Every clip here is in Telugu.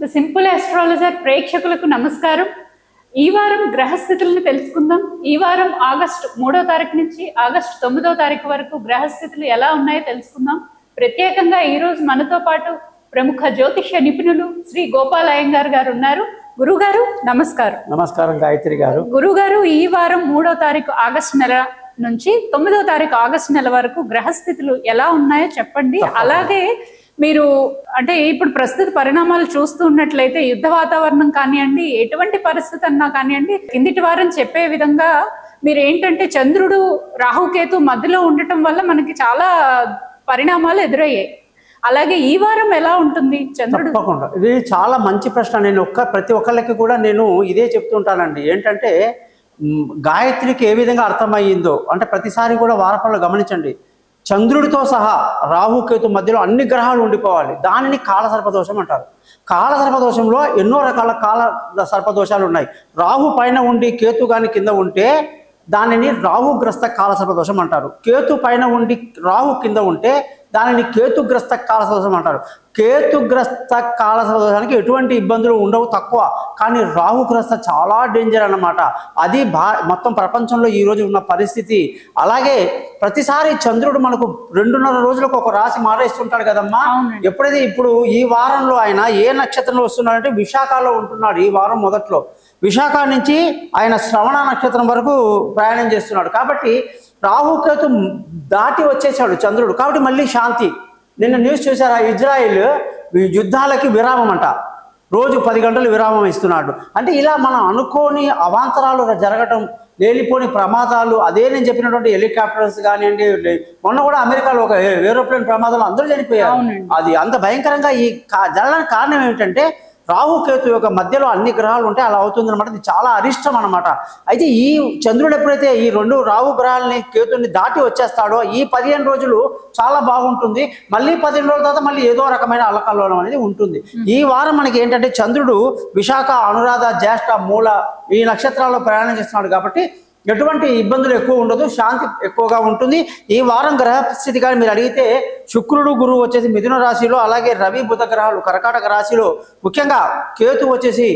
ద సింపుల్ ఆస్ట్రాలజర్ ప్రేక్షకులకు నమస్కారం. ఈ వారం గ్రహస్థితులను తెలుసుకుందాం. ఈ వారం ఆగస్టు 3వ తారీఖు నుంచి ఆగస్టు 9వ తారీఖు వరకు గ్రహస్థితులు ఎలా ఉన్నాయో తెలుసుకుందాం. ప్రత్యేకంగా ఈరోజు మనతో పాటు ప్రముఖ జ్యోతిష్య నిపుణులు శ్రీ గోపాల్ అయ్యంగార్ గారు ఉన్నారు. గురుగారు నమస్కారం. నమస్కారం గాయత్రి గారు. గురుగారు, ఈ వారం 3వ తారీఖు ఆగస్టు నెల నుంచి 9వ తారీఖు ఆగస్టు నెల వరకు గ్రహస్థితులు ఎలా ఉన్నాయో చెప్పండి. అలాగే మీరు అంటే ఇప్పుడు ప్రస్తుత పరిణామాలు చూస్తూ ఉన్నట్లయితే యుద్ధ వాతావరణం కానివ్వండి, ఎటువంటి పరిస్థితి అన్నా కానివ్వండి, కిందిటి వారం చెప్పే విధంగా మీరు ఏంటంటే చంద్రుడు రాహుకేతు మధ్యలో ఉండటం వల్ల మనకి చాలా పరిణామాలు ఎదురయ్యాయి. అలాగే ఈ వారం ఎలా ఉంటుంది చంద్రుడు? తప్పకుండా ఇది చాలా మంచి ప్రశ్న. నేను ప్రతి ఒక్కళ్ళకి కూడా నేను ఇదే చెప్తుంటానండి. ఏంటంటే గాయత్రికి ఏ విధంగా అర్థమయ్యిందో అంటే ప్రతిసారి కూడా వారపల్లో గమనించండి. చంద్రుడితో సహా రాహుకేతు మధ్యలో అన్ని గ్రహాలు ఉండిపోవాలి. దానిని కాలసర్పదోషం అంటారు. కాలసర్పదోషంలో ఎన్నో రకాల కాల సర్పదోషాలు ఉన్నాయి. రాహు పైన ఉండి కేతు కానీ కింద ఉంటే దానిని రాహుగ్రస్త కాలసర్పదోషం అంటారు. కేతు పైన ఉండి రాహు కింద ఉంటే దానిని కేతుగ్రస్త కాలసర్పదోషం అంటారు. కేతుగ్రస్త కాలసర్పదోషానికి ఎటువంటి ఇబ్బందులు ఉండవు, తక్కువ. కానీ రాహుగ్రస్త చాలా డేంజర్ అన్నమాట. అది మొత్తం ప్రపంచంలో ఈరోజు ఉన్న పరిస్థితి. అలాగే ప్రతిసారి చంద్రుడు మనకు 2.5 రోజులకు ఒక రాశి మారేస్తుంటాడు కదమ్మా. ఎప్పుడైతే ఇప్పుడు ఈ వారంలో ఆయన ఏ నక్షత్రంలో వస్తున్నాడంటే విశాఖలో ఉంటున్నాడు. ఈ వారం మొదట్లో విశాఖ నుంచి ఆయన శ్రవణ నక్షత్రం వరకు ప్రయాణం చేస్తున్నాడు. కాబట్టి రాహుకేతు దాటి వచ్చేసాడు చంద్రుడు. కాబట్టి మళ్ళీ శాంతి. నిన్న న్యూస్ చూసారా? ఇజ్రాయిల్ యుద్ధాలకి విరామం అంట. రోజు 10 గంటలు విరామం ఇస్తున్నాడు. అంటే ఇలా మనం అనుకోని అవాంతరాలు జరగటం, లేనిపోని ప్రమాదాలు, అదే నేను చెప్పినటువంటి హెలికాప్టర్స్ కానివ్వండి, మొన్న కూడా అమెరికాలో ఒక ఏరోప్లేన్ ప్రమాదంలో అందరూ చనిపోయారు. అది అంత భయంకరంగా ఈ జరగడానికి కారణం ఏమిటంటే రాహుకేతు యొక్క మధ్యలో అన్ని గ్రహాలు ఉంటే అలా అవుతుంది అనమాట. ఇది చాలా అరిష్టం అనమాట. అయితే ఈ చంద్రుడు ఎప్పుడైతే ఈ 2 రాహు గ్రహాలని కేతుని దాటి వచ్చేస్తాడో ఈ 15 రోజులు చాలా బాగుంటుంది. మళ్ళీ 15 రోజుల తర్వాత మళ్ళీ ఏదో రకమైన అల్లకల్లోలం అనేది ఉంటుంది. ఈ వారం మనకి ఏంటంటే చంద్రుడు విశాఖ, అనురాధ, జ్యేష్ఠ, మూల ఈ నక్షత్రాల్లో ప్రయాణం చేస్తున్నాడు. కాబట్టి ఎటువంటి ఇబ్బందులు ఎక్కువ ఉండదు, శాంతి ఎక్కువగా ఉంటుంది. ఈ వారం గ్రహస్థితి కానీ మీరు అడిగితే శుక్రుడు, గురువు వచ్చేసి మిథున రాశిలో, అలాగే రవి, బుధ గ్రహాలు కర్కాటక రాశిలో, ముఖ్యంగా కేతు వచ్చేసి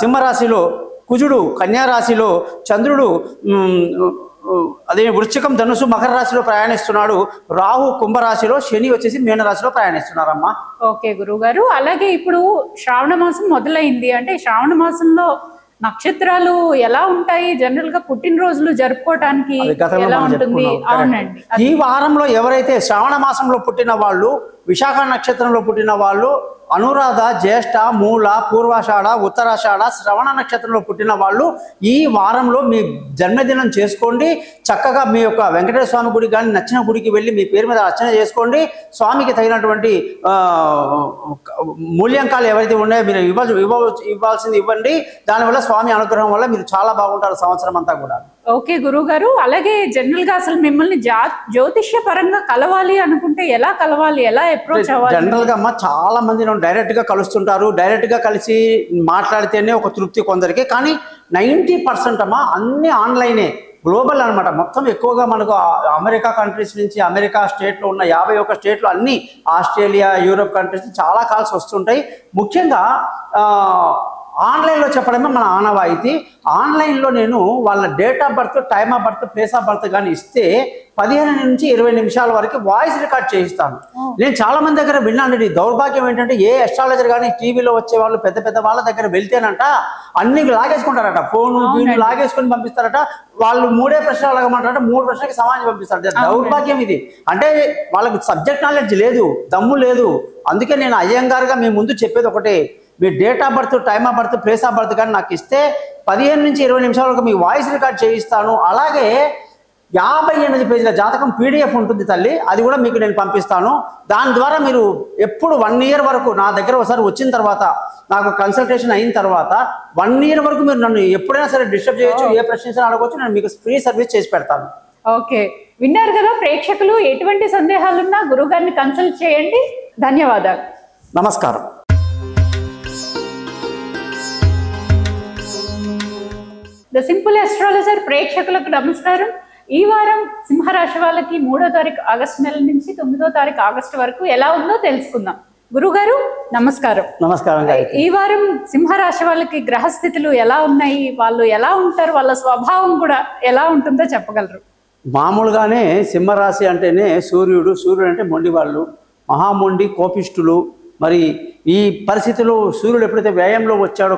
సింహరాశిలో, కుజుడు కన్యా రాశిలో, చంద్రుడు అదే వృశ్చికం, ధనుసు, మకర రాశిలో ప్రయాణిస్తున్నాడు. రాహు కుంభరాశిలో, శని వచ్చేసి మీనరాశిలో ప్రయాణిస్తున్నారమ్మా. ఓకే గురువు గారు. అలాగే ఇప్పుడు శ్రావణ మాసం మొదలైంది. అంటే శ్రావణ మాసంలో నక్షత్రాలు ఎలా ఉంటాయి? జనరల్ గా పుట్టినరోజులు జరుపుకోవటానికి ఎలా ఉంటుంది? అవునండి. ఈ వారంలో ఎవరైతే శ్రావణ మాసంలో పుట్టిన వాళ్ళు, విశాఖ నక్షత్రంలో పుట్టిన వాళ్ళు, అనురాధ, జ్యేష్ఠ, మూల, పూర్వాషాఢ, ఉత్తరాషాఢ, శ్రవణ నక్షత్రంలో పుట్టిన వాళ్ళు ఈ వారంలో మీ జన్మదినం చేసుకోండి. చక్కగా మీ యొక్క వెంకటేశ్వర స్వామి గుడి కానీ నచ్చిన గుడికి వెళ్ళి మీ పేరు మీద అర్చన చేసుకోండి. స్వామికి తగినటువంటి మూల్యాంకాలు ఎవరైతే ఉన్నాయో మీరు ఇవ్వాల్సింది ఇవ్వండి. దానివల్ల స్వామి అనుగ్రహం వల్ల మీరు చాలా బాగుంటారు సంవత్సరం అంతా కూడా. ఓకే గురువు గారు. అలాగే జనరల్ గా అసలు మిమ్మల్ని జ్యోతిష్య పరంగా కలవాలి అనుకుంటే ఎలా కలవాలి, ఎలా అప్రోచ్ అవ్వాలి? జనరల్ గా అమ్మ చాలా మంది డైరెక్ట్ గా కలుస్తుంటారు. డైరెక్ట్ గా కలిసి మాట్లాడితేనే ఒక తృప్తి కొందరికి. కానీ 90% అమ్మ అన్ని ఆన్లైనే, గ్లోబల్ అనమాట. మొత్తం ఎక్కువగా మనకు అమెరికా కంట్రీస్ నుంచి, అమెరికా స్టేట్లో ఉన్న 51 స్టేట్లు, అన్ని ఆస్ట్రేలియా, యూరోప్ కంట్రీస్ చాలా కాల్స్ వస్తుంటాయి. ముఖ్యంగా ఆన్లైన్లో చెప్పడమే మన ఆనవాయితీ. ఆన్లైన్లో నేను వాళ్ళ date of birth, time of birth, place of birth కానీ ఇస్తే 15 నుంచి 20 నిమిషాల వరకు వాయిస్ రికార్డ్ చేయిస్తాను. నేను చాలా మంది దగ్గర విన్నాను. దౌర్భాగ్యం ఏంటంటే ఏ అస్ట్రాలజర్ కానీ టీవీలో వచ్చే వాళ్ళు పెద్ద పెద్ద వాళ్ళ దగ్గర వెళ్తేనంట అన్ని లాగేసుకుంటారట. ఫోన్ లాగేసుకొని పంపిస్తారట. వాళ్ళు 3 ప్రశ్నలు అడగమంటారట, 3 ప్రశ్నలకి సమాధానం పంపిస్తారు. దౌర్భాగ్యం ఇది. అంటే వాళ్ళకు సబ్జెక్ట్ నాలెడ్జ్ లేదు, దమ్ము లేదు. అందుకే నేను అయ్యంగారుగా మీ ముందు చెప్పేది ఒకటే, మీ date of birth, time of birth, place of birth కానీ నాకు ఇస్తే 15 నుంచి 20 నిమిషాల వరకు మీ వాయిస్ రికార్డ్ చేయిస్తాను. అలాగే 58 పేజీల జాతకం PDF ఉంటుంది తల్లి, అది కూడా మీకు నేను పంపిస్తాను. దాని ద్వారా మీరు ఎప్పుడు 1 ఇయర్ వరకు నా దగ్గర ఒకసారి వచ్చిన తర్వాత, నాకు కన్సల్టేషన్ అయిన తర్వాత 1 ఇయర్ వరకు మీరు నన్ను ఎప్పుడైనా సరే డిస్టర్బ్ చేయొచ్చు, ఏ ప్రశ్నించినా అడగవచ్చు. నేను మీకు ఫ్రీ సర్వీస్ చేసి పెడతాను. ఓకే, విన్నారు కదా ప్రేక్షకులు. ఎటువంటి సందేహాలున్నా గురువు గారిని కన్సల్ట్ చేయండి. ధన్యవాదాలు. నమస్కారం. ద సింపుల్ ఆస్ట్రాలజర్ ప్రేక్షకులకు నమస్కారం. ఈ వారం సింహరాశి వాళ్ళకి 3వ తారీఖు ఆగస్టు నెల నుంచి 9వ తారీఖు ఆగస్టు వరకు ఎలా ఉందో తెలుసుకుందాం. గురుగారు నమస్కారం. నమస్కారం. ఈ వారం సింహరాశి వాళ్ళకి గ్రహస్థితులు ఎలా ఉన్నాయి, వాళ్ళు ఎలా ఉంటారు, వాళ్ళ స్వభావం కూడా ఎలా ఉంటుందో చెప్పగలరు? మామూలుగానే సింహరాశి అంటేనే సూర్యుడు అంటే మొండి వాళ్ళు, మహామొండి, కోపిష్ఠులు. మరి ఈ పరిస్థితిలో సూర్యుడు ఎప్పుడైతే వ్యయంలో వచ్చాడో,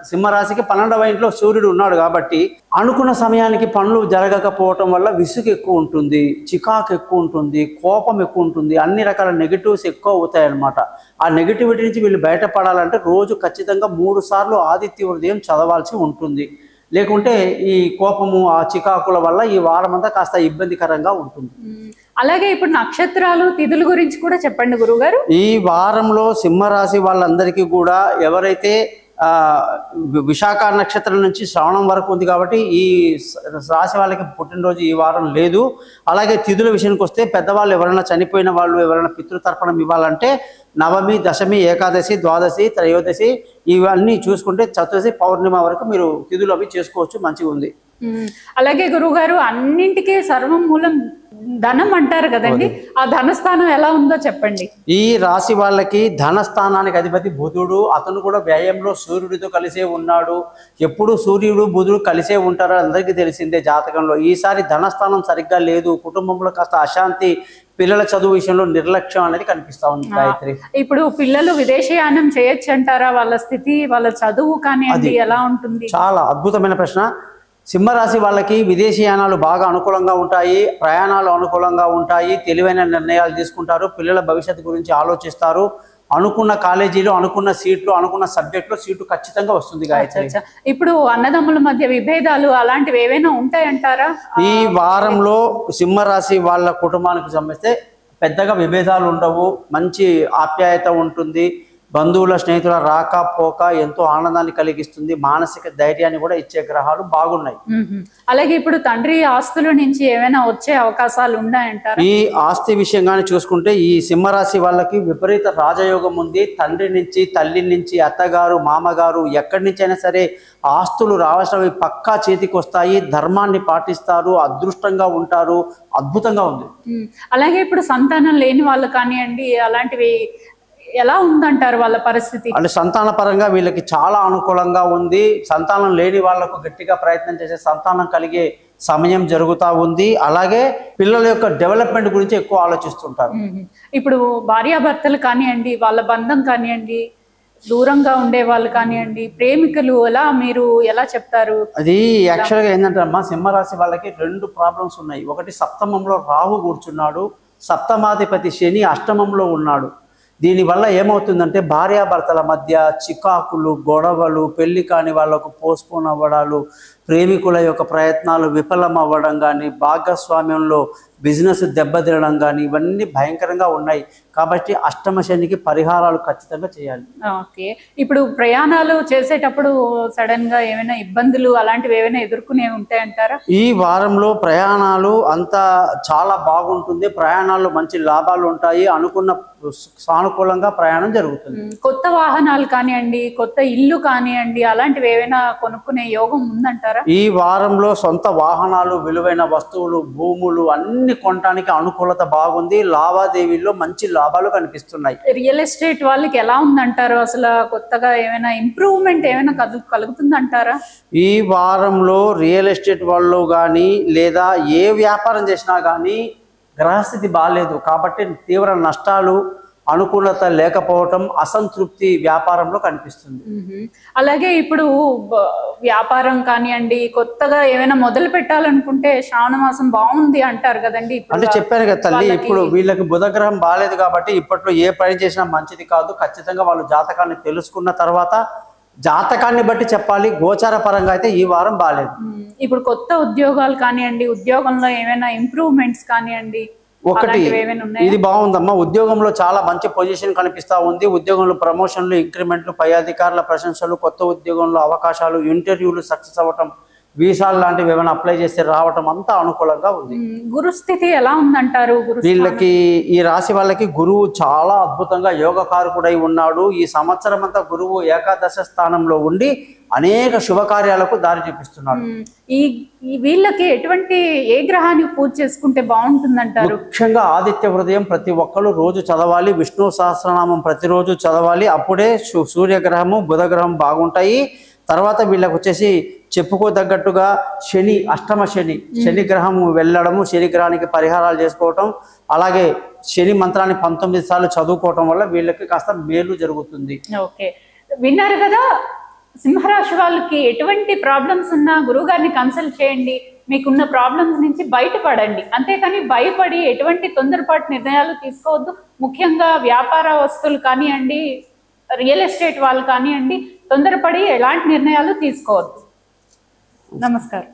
సింహరాశికి 12వ ఇంట్లో సూర్యుడు ఉన్నాడు కాబట్టి అనుకున్న సమయానికి పనులు జరగకపోవటం వల్ల విసుగు ఎక్కువ ఉంటుంది, చికాకు ఎక్కువ ఉంటుంది, కోపం ఎక్కువ ఉంటుంది, అన్ని రకాల నెగిటివ్స్ ఎక్కువ అవుతాయి అన్నమాట. ఆ నెగిటివిటీ నుంచి వీళ్ళు బయటపడాలంటే రోజు ఖచ్చితంగా 3 సార్లు ఆదిత్య హృదయం చదవాల్సి ఉంటుంది. లేకుంటే ఈ కోపము, ఆ చికాకుల వల్ల ఈ వారం అంతా కాస్త ఇబ్బందికరంగా ఉంటుంది. అలాగే ఇప్పుడు నక్షత్రాలు, తిథుల గురించి కూడా చెప్పండి గురుగారు. ఈ వారంలో సింహరాశి వాళ్ళందరికీ కూడా ఎవరైతే విశాఖ నక్షత్రం నుంచి శ్రవణం వరకు ఉంది కాబట్టి ఈ రాశి వాళ్ళకి పుట్టినరోజు ఈ వారం లేదు. అలాగే తిథుల విషయానికి వస్తే పెద్దవాళ్ళు ఎవరైనా చనిపోయిన వాళ్ళు ఎవరైనా పితృతర్పణం ఇవ్వాలంటే నవమి, దశమి, ఏకాదశి, ద్వాదశి, త్రయోదశి ఇవన్నీ చూసుకుంటే చతుర్దశి, పౌర్ణిమ వరకు మీరు తిథులు అవి చేసుకోవచ్చు, మంచిగా ఉంది. అలాగే గురువుగారు అన్నింటికీ సర్వం మూలం ధనం అంటారు కదండి, ఆ ధనస్థానం ఎలా ఉందో చెప్పండి. ఈ రాశి వాళ్ళకి ధనస్థానానికి అధిపతి బుధుడు, అతను కూడా వ్యయంలో సూర్యుడితో కలిసే ఉన్నాడు. ఎప్పుడు సూర్యుడు బుధుడు కలిసే ఉంటారో అందరికీ తెలిసిందే జాతకంలో. ఈసారి ధనస్థానం సరిగ్గా లేదు, కుటుంబంలో కాస్త అశాంతి, పిల్లల చదువు విషయంలో నిర్లక్ష్యం అనేది కనిపిస్తా ఉంది గాయత్రి. ఇప్పుడు పిల్లలు విదేశీయానం చేయొచ్చు అంటారా? వాళ్ళ స్థితి, వాళ్ళ చదువు కానీ ఎలా ఉంటుంది? చాలా అద్భుతమైన ప్రశ్న. సింహరాశి వాళ్ళకి విదేశీయానాలు బాగా అనుకూలంగా ఉంటాయి, ప్రయాణాలు అనుకూలంగా ఉంటాయి, తెలివైన నిర్ణయాలు తీసుకుంటారు, పిల్లల భవిష్యత్తు గురించి ఆలోచిస్తారు, అనుకున్న కాలేజీలో అనుకున్న సీట్లు, అనుకున్న సబ్జెక్టులో సీటు ఖచ్చితంగా వస్తుంది గాయత్రి. ఇప్పుడు అన్నదమ్ముల మధ్య విభేదాలు అలాంటివి ఏవైనా ఉంటాయంటారా? ఈ వారంలో సింహరాశి వాళ్ళ కుటుంబానికి సంబంధిస్తే పెద్దగా విభేదాలు ఉండవు, మంచి ఆప్యాయత ఉంటుంది, బంధువుల స్నేహితుల రాకపోక ఎంతో ఆనందాన్ని కలిగిస్తుంది, మానసిక ధైర్యాన్ని కూడా ఇచ్చే గ్రహాలు బాగున్నాయి. అలాగే ఇప్పుడు తండ్రి ఆస్తుల నుంచి ఏమైనా వచ్చే అవకాశాలు ఉన్నాయంటారా? ఈ ఆస్తి విషయంగానే చూసుకుంటే ఈ సింహరాశి వాళ్ళకి విపరీత రాజయోగం ఉంది. తండ్రి నుంచి, తల్లి నుంచి, అత్తగారు, మామగారు ఎక్కడి నుంచి అయినా సరే ఆస్తులు రావాల్సినవి పక్కా చేతికి వస్తాయి, ధర్మాన్ని పాటిస్తారు, అదృష్టంగా ఉంటారు, అద్భుతంగా ఉంది. అలాగే ఇప్పుడు సంతానం లేని వాళ్ళు కానివ్వండి, అలాంటివి ఎలా ఉందంటారు వాళ్ళ పరిస్థితి? అంటే సంతాన పరంగా వీళ్ళకి చాలా అనుకూలంగా ఉంది. సంతానం లేని వాళ్లకు గట్టిగా ప్రయత్నం చేసే సంతానం కలిగే సమయం జరుగుతూ ఉంది. అలాగే పిల్లల యొక్క డెవలప్మెంట్ గురించి ఎక్కువ ఆలోచిస్తుంటారు. ఇప్పుడు భార్యాభర్తలు కానివ్వండి, వాళ్ళ బంధం కానివ్వండి, దూరంగా ఉండే వాళ్ళు కానివ్వండి, ప్రేమికులు ఎలా మీరు ఎలా చెప్తారు? అది యాక్చువల్గా ఏంటంటే అమ్మా, సింహరాశి వాళ్ళకి 2 ప్రాబ్లమ్స్ ఉన్నాయి. ఒకటి సప్తమంలో రాహు కూర్చున్నాడు, సప్తమాధిపతి శని అష్టమంలో ఉన్నాడు. దీనివల్ల ఏమవుతుందంటే భార్యాభర్తల మధ్య చికాకులు, గొడవలు, పెళ్లి కాని వాళ్ళకు పోస్ట్పోన్ అవ్వడాలు, ప్రేమికుల యొక్క ప్రయత్నాలు విఫలం అవ్వడం కానీ, భాగస్వామ్యంలో బిజినెస్ దెబ్బతినడం కానీ, ఇవన్నీ భయంకరంగా ఉన్నాయి. కాబట్టి అష్టమ శనికి పరిహారాలు ఖచ్చితంగా చేయాలి. ఓకే, ఇప్పుడు ప్రయాణాలు చేసేటప్పుడు సడన్ గా ఏమైనా ఇబ్బందులు అలాంటివి ఏమైనా ఎదుర్కొనే ఉంటాయంటారా? ఈ వారంలో ప్రయాణాలు అంతా చాలా బాగుంటుంది, ప్రయాణాల్లో మంచి లాభాలు ఉంటాయి, అనుకున్న సానుకూలంగా ప్రయాణం జరుగుతుంది. కొత్త వాహనాలు కానివ్వండి, కొత్త ఇల్లు కానివ్వండి, అలాంటివి ఏమైనా కొనుక్కునే యోగం ఉందంటారా? ఈ వారంలో సొంత వాహనాలు, విలువైన వస్తువులు, భూములు అన్ని కొనడానికి అనుకూలత బాగుంది, లావాదేవీల్లో మంచి లాభాలు కనిపిస్తున్నాయి. రియల్ ఎస్టేట్ వాళ్ళకి ఎలా ఉందంటారు? అసలు కొత్తగా ఏమైనా ఇంప్రూవ్మెంట్ ఏమైనా కలుగుతుందంటారా? ఈ వారంలో రియల్ ఎస్టేట్ వాళ్ళు కానీ లేదా ఏ వ్యాపారం చేసినా కానీ గ్రహస్థితి బాగాలేదు కాబట్టి తీవ్ర నష్టాలు, అనుకూలత లేకపోవటం, అసంతృప్తి వ్యాపారంలో కనిపిస్తుంది. అలాగే ఇప్పుడు వ్యాపారం కానివ్వండి, కొత్తగా ఏమైనా మొదలు పెట్టాలనుకుంటే శ్రావణ మాసం బాగుంది అంటారు కదండి. అంటే చెప్పాను కదా తల్లి, ఇప్పుడు వీళ్ళకి బుధగ్రహం బాగాలేదు కాబట్టి ఇప్పట్లో ఏ పని చేసినా మంచిది కాదు. ఖచ్చితంగా వాళ్ళు జాతకాన్ని తెలుసుకున్న తర్వాత జాతకాన్ని బట్టి చెప్పాలి. గోచార పరంగా అయితే ఈ వారం బాగాలేదు. ఇప్పుడు కొత్త ఉద్యోగాలు కానివ్వండి, ఉద్యోగంలో ఏమైనా ఇంప్రూవ్మెంట్స్ కానివ్వండి, ఒకటి ఇది బాగుందమ్మా, ఉద్యోగంలో చాలా మంచి పొజిషన్ కనిపిస్తా ఉంది. ఉద్యోగంలో ప్రమోషన్లు, ఇంక్రిమెంట్లు, పై అధికారుల ప్రశంసలు, కొత్త ఉద్యోగంలో అవకాశాలు, ఇంటర్వ్యూలు సక్సెస్ అవ్వటం, వీసాలు లాంటివి ఏమైనా అప్లై చేస్తే రావటం అంతా అనుకూలంగా ఉంది. గురుస్థితి ఎలా ఉందంటారు? వీళ్ళకి ఈ రాశి వాళ్ళకి గురువు చాలా అద్భుతంగా యోగకారకుడై ఉన్నాడు. ఈ సంవత్సరం అంతా గురువు ఏకాదశ స్థానంలో ఉండి అనేక శుభకార్యాలకు దారి చూపిస్తున్నాడు. వీళ్ళకి ఎటువంటి ఏ గ్రహాన్ని పూజ చేసుకుంటే బాగుంటుందంటారు? ముఖ్యంగా ఆదిత్య హృదయం ప్రతి ఒక్కరు రోజు చదవాలి, విష్ణు సహస్రనామం ప్రతిరోజు చదవాలి. అప్పుడే సూర్యగ్రహము బుధగ్రహం బాగుంటాయి. తర్వాత వీళ్ళకి వచ్చేసి చెప్పుకోదగ్గట్టుగా శని, అష్టమ శని గ్రహం వెళ్ళడము, శని గ్రహానికి పరిహారాలు చేసుకోవటం, అలాగే శని మంత్రాన్ని 19 సార్లు చదువుకోవటం వల్ల వీళ్ళకి కాస్త మేలు జరుగుతుంది. ఓకే, విన్నారు కదా. సింహరాశి వాళ్ళకి ఎటువంటి ప్రాబ్లమ్స్ ఉన్నా గురువు గారిని కన్సల్ట్ చేయండి, మీకున్న ప్రాబ్లమ్స్ నుంచి బయటపడండి. అంతేకాని భయపడి ఎటువంటి తొందరపాటు నిర్ణయాలు తీసుకోవద్దు. ముఖ్యంగా వ్యాపార వస్తువులు కానివ్వండి, రియల్ ఎస్టేట్ వాళ్ళు కానివ్వండి, తొందరపడి ఎలాంటి నిర్ణయాలు తీసుకోవద్దు. నమస్కారం.